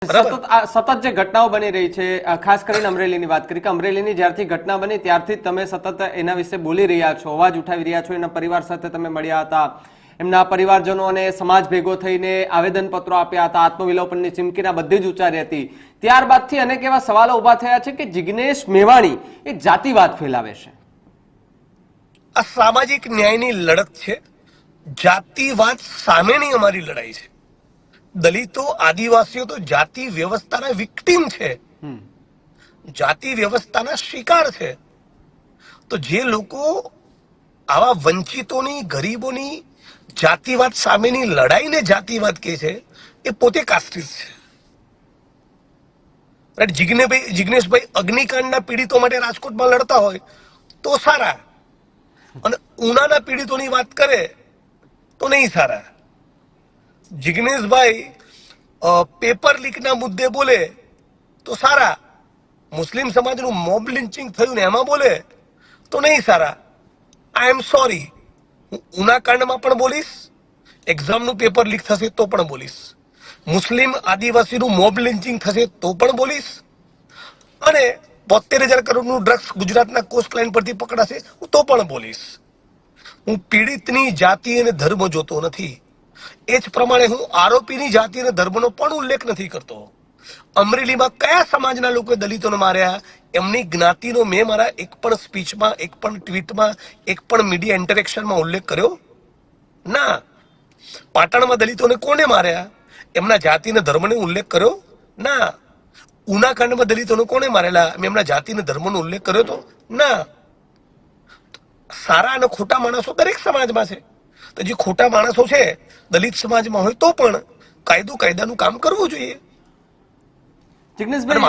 સતત જે ઘટનાઓ બની રહી છે, ખાસ કરીને અમરેલીની વાત કરી કે અમરેલીની જ્યારથી ઘટના બની ત્યારથી તમે સતત એના વિશે બોલી રહ્યા છો, અવાજ ઉઠાવી રહ્યા છો. એના પરિવાર સાથે તમે મળ્યા હતા, એમના પરિવારજનો અને સમાજ ભેગો થઈને આવેદનપત્રો આપ્યા હતા, આત્મવિલોપનની ચીમકીના બધી જ ઉચ્ચારી હતી. ત્યારબાદથી અનેક એવા સવાલો ઉભા થયા છે કે જિગ્નેશ મેવાણી એ જાતિવાદ ફેલાવે છે. આ સામાજિક ન્યાયની લડત છે, જાતિવાદ સામેની અમારી લડાઈ છે. દલિતો, આદિવાસીઓ તો જાતિ વ્યવસ્થાના વિક્ટીમ છે, જાતિ વ્યવસ્થાના શિકાર છે. તો જે લોકો આવા વંચિતોની, ગરીબોની જાતિવાદ સામેની લડાઈને જાતિવાદ કહે છે, એ પોતે કાસ્ટિસ્ટ છે. જિગ્નેશભાઈ અગ્નિકાંડના પીડિતો માટે રાજકોટમાં લડતા હોય તો સારા, અને ઉનાના પીડિતોની વાત કરે તો નહીં સારા. જિગ્નેશભાઈ પેપર લીકના મુદ્દે બોલે તો સારા, મુસ્લિમ સમાજનું મોબ લિન્ચિંગ થયું ને એમાં બોલે તો નહીં સારા. આઈ એમ સોરી, હું ઉના કાંડમાં પણ બોલીશ, એક્ઝામનું પેપર લીક થશે તો પણ બોલીશ, મુસ્લિમ આદિવાસીનું મોબ લિન્ચિંગ થશે તો પણ બોલીશ, અને 72,000 કરોડનું ડ્રગ્સ ગુજરાતના કોસ્ટ લાઇન પરથી પકડાશે તો પણ બોલીશ. હું પીડિતની જાતિ અને ધર્મ જોતો નથી. એ જ પ્રમાણે હું આરોપીની જાતિ અને ધર્મનો પણ ઉલ્લેખ નથી કરતો. અમરેલીમાં કયા સમાજના લોકોએ દલિતોને માર્યા એમની જ્ઞાતિનો મેં મારા એક પણ સ્પીચમાં, એક પણ ટ્વીટમાં, એક પણ મીડિયા ઇન્ટરેક્શનમાં ઉલ્લેખ કર્યો ના. પાટણમાં દલિતોને કોને માર્યા એમના જાતિ અને ધર્મને ઉલ્લેખ કર્યો ના. ઉનાકાંડમાં દલિતોને કોને મારેલા મેં એમના જાતિ અને ધર્મનો ઉલ્લેખ કર્યો તો ના. સારા અને ખોટા માણસો દરેક સમાજમાં છે. તો જે ખોટા માણસો છે દલિત સમાજમાં હોય તો પણ કાયદાનું કામ કરવું જોઈએ. જિગ્નેશભાઈ